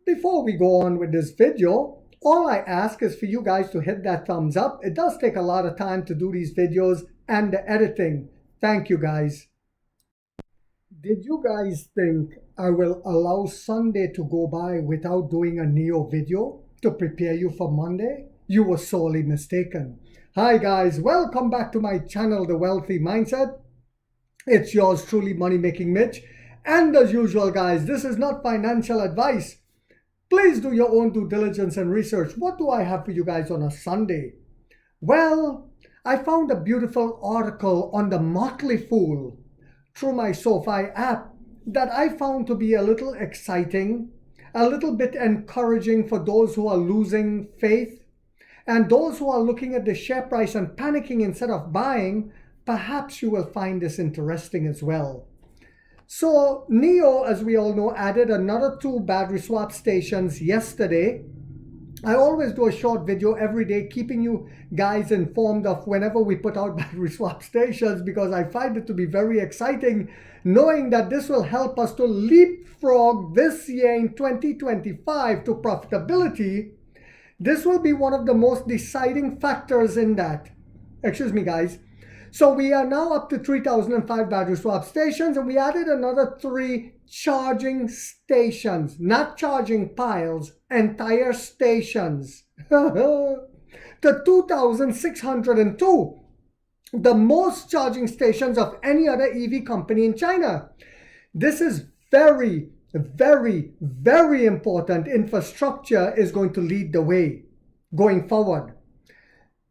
Before we go on with this video, all I ask is for you guys to hit that thumbs up. It does take a lot of time to do these videos and the editing. Thank you guys. Did you guys think I will allow Sunday to go by without doing a Neo video to prepare you for Monday? You were sorely mistaken. Hi guys, welcome back to my channel, The Wealthy Mindset. It's yours truly, Money Making Mitch. And as usual guys, this is not financial advice. Please do your own due diligence and research. What do I have for you guys on a Sunday? Well, I found a beautiful article on the Motley Fool through my SoFi app that I found to be a little exciting, a little bit encouraging for those who are losing faith and those who are looking at the share price and panicking instead of buying. Perhaps you will find this interesting as well. So Neo, as we all know, added another 2 battery swap stations yesterday. I always do a short video every day keeping you guys informed of whenever we put out battery swap stations, because I find it to be very exciting knowing that this will help us to leapfrog this year in 2025 to profitability. This will be one of the most deciding factors in that. Excuse me guys. So we are now up to 3,005 battery swap stations, and we added another 3 charging stations, not charging piles, entire stations. To 2,602, the most charging stations of any other EV company in China. This is very, very, very important. Infrastructure is going to lead the way going forward.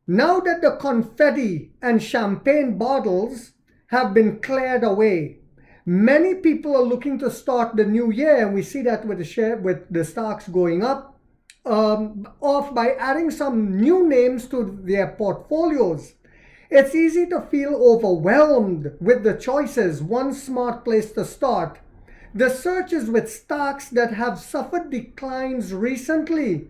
Now that the confetti and champagne bottles have been cleared away, many people are looking to start the new year, and we see that with the stocks going up, off by adding some new names to their portfolios. It's easy to feel overwhelmed with the choices. One smart place to start: the searches with stocks that have suffered declines recently,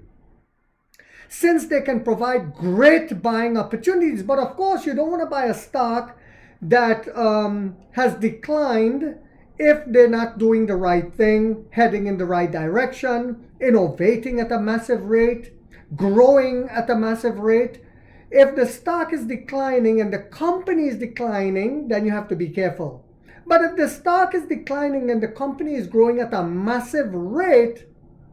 since they can provide great buying opportunities. But of course, you don't want to buy a stock that has declined if they're not doing the right thing, heading in the right direction, innovating at a massive rate, growing at a massive rate. If the stock is declining and the company is declining, then you have to be careful. But if the stock is declining and the company is growing at a massive rate,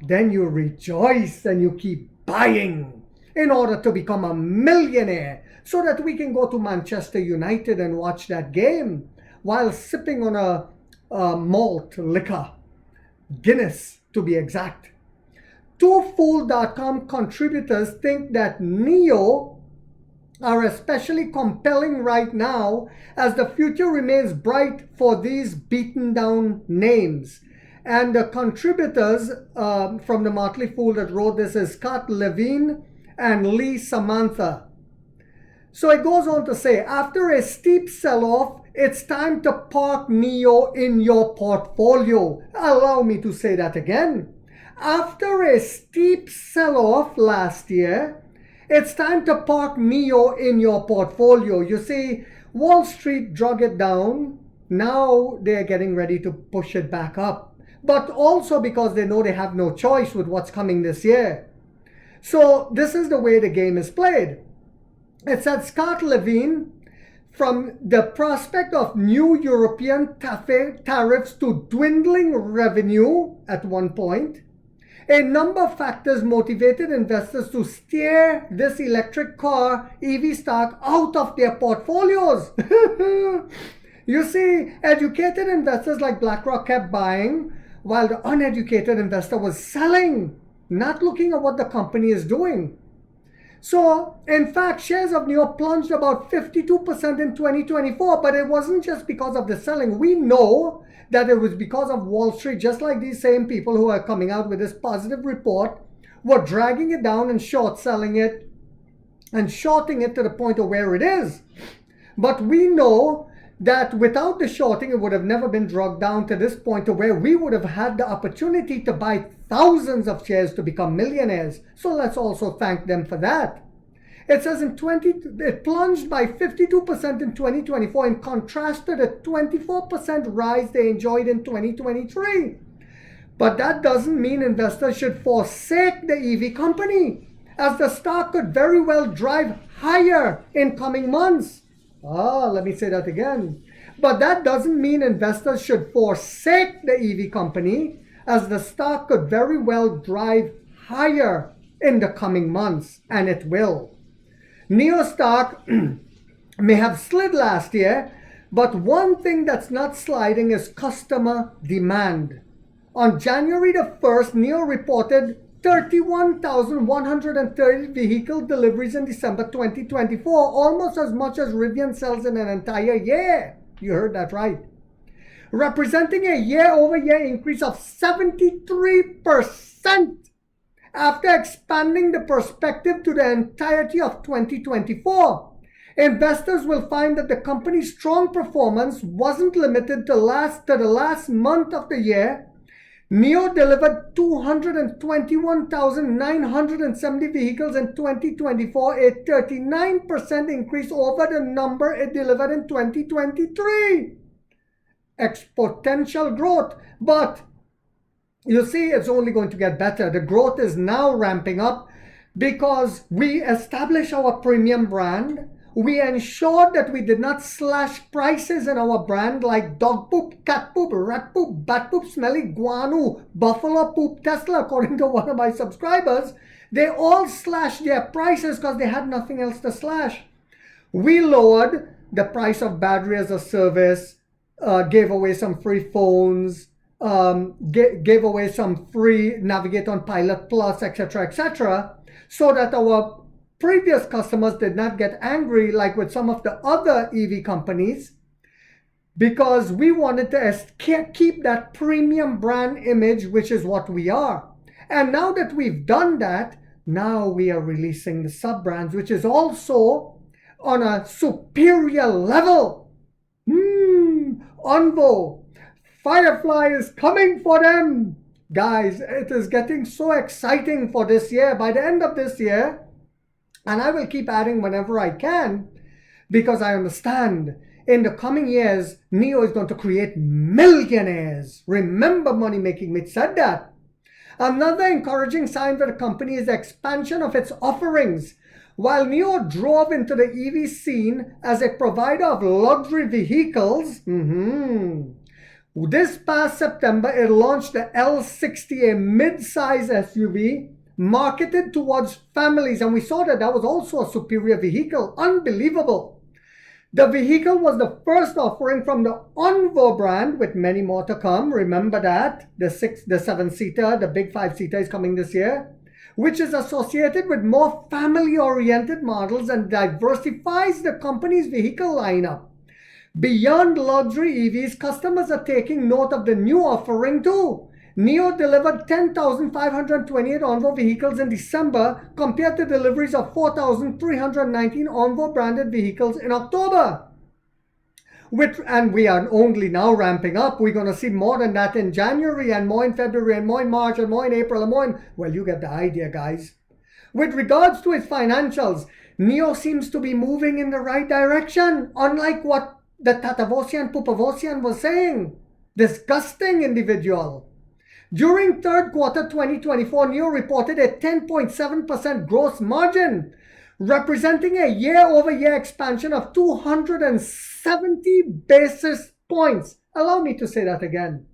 then you rejoice and you keep buying in order to become a millionaire, so that we can go to Manchester United and watch that game while sipping on a malt liquor, Guinness to be exact. TwoFool.com contributors think that Neo are especially compelling right now, as the future remains bright for these beaten down names. And the contributors from the Motley Fool that wrote this is Scott Levine and Lee Samantha. So it goes on to say, after a steep sell-off, it's time to park Neo in your portfolio. Allow me to say that again. After a steep sell-off last year, it's time to park Neo in your portfolio. You see, Wall Street drug it down. Now they're getting ready to push it back up, but also because they know they have no choice with what's coming this year. So this is the way the game is played. It said Scott Levine, from the prospect of new European tariffs to dwindling revenue at one point, a number of factors motivated investors to steer this electric car EV stock out of their portfolios. You see, educated investors like BlackRock kept buying, while the uneducated investor was selling, not looking at what the company is doing. So, in fact, shares of Neo plunged about 52% in 2024, but it wasn't just because of the selling. We know that it was because of Wall Street, just like these same people who are coming out with this positive report were dragging it down and short selling it and shorting it to the point of where it is. But we know that without the shorting, it would have never been dragged down to this point to where we would have had the opportunity to buy thousands of shares to become millionaires. So let's also thank them for that. It says it plunged by 52% in 2024 in contrast to the 24% rise they enjoyed in 2023. But that doesn't mean investors should forsake the EV company, as the stock could very well drive higher in coming months. Let me say that again. But that doesn't mean investors should forsake the EV company, as the stock could very well drive higher in the coming months, and it will. NIO stock may have slid last year, but one thing that's not sliding is customer demand. On January the 1st, NIO reported 31,130 vehicle deliveries in December 2024, almost as much as Rivian sells in an entire year. You heard that right. Representing a year-over-year increase of 73% after expanding the perspective to the entirety of 2024. Investors will find that the company's strong performance wasn't limited to the last month of the year. NIO delivered 221,970 vehicles in 2024, a 39% increase over the number it delivered in 2023. Exponential growth. But you see, it's only going to get better. The growth is now ramping up because we established our premium brand. We ensured that we did not slash prices in our brand like dog poop, cat poop, rat poop, bat poop, smelly guano, buffalo poop, Tesla, according to one of my subscribers. They all slashed their prices because they had nothing else to slash. We lowered the price of battery as a service, gave away some free phones, gave away some free Navigate on Pilot Plus, etc., so that our previous customers did not get angry like with some of the other EV companies, because we wanted to keep that premium brand image, which is what we are. And now that we've done that, now we are releasing the sub-brands, which is also on a superior level. Onvo, Firefly is coming for them. Guys, it is getting so exciting for this year. By the end of this year, and I will keep adding whenever I can, because I understand in the coming years, NIO is going to create millionaires. Remember, Money Making Mitch said that. Another encouraging sign for the company is the expansion of its offerings. While NIO drove into the EV scene as a provider of luxury vehicles, this past September, it launched the L60, a mid-size SUV, marketed towards families, and we saw that was also a superior vehicle. Unbelievable. The vehicle was the first offering from the Onvo brand, with many more to come. Remember that. The 7-seater, the big 5-seater is coming this year, which is associated with more family-oriented models and diversifies the company's vehicle lineup. Beyond luxury EVs, customers are taking note of the new offering too. NIO delivered 10,528 Onvo vehicles in December compared to deliveries of 4,319 Onvo branded vehicles in October. And we are only now ramping up. We're going to see more than that in January, and more in February, and more in March, and more in April, and more in... Well, you get the idea, guys. With regards to its financials, NIO seems to be moving in the right direction, unlike what the Tatavosian Pupavosian was saying. Disgusting individual. During third quarter 2024, NIO reported a 10.7% gross margin, representing a year-over-year expansion of 270 basis points. Allow me to say that again.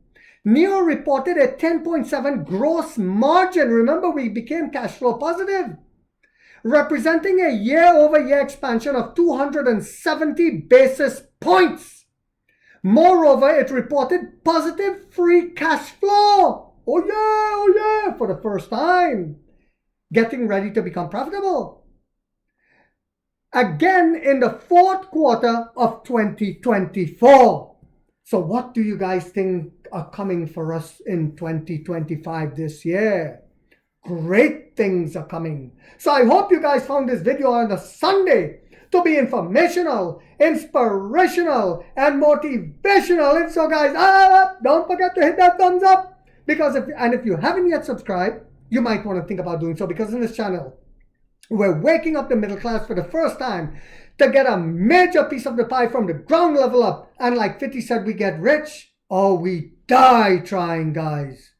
NIO reported a 10.7% gross margin. Remember, we became cash flow positive, representing a year-over-year expansion of 270 basis points. Moreover, it reported positive free cash flow. Oh yeah, for the first time. Getting ready to become profitable. Again in the fourth quarter of 2024. So what do you guys think are coming for us in 2025 this year? Great things are coming. So I hope you guys found this video on a Sunday to be informational, inspirational, and motivational. And so guys, don't forget to hit that thumbs up. Because if you haven't yet subscribed, you might want to think about doing so, because in this channel, we're waking up the middle class for the first time to get a major piece of the pie from the ground level up. And like 50 said, we get rich or we die trying, guys.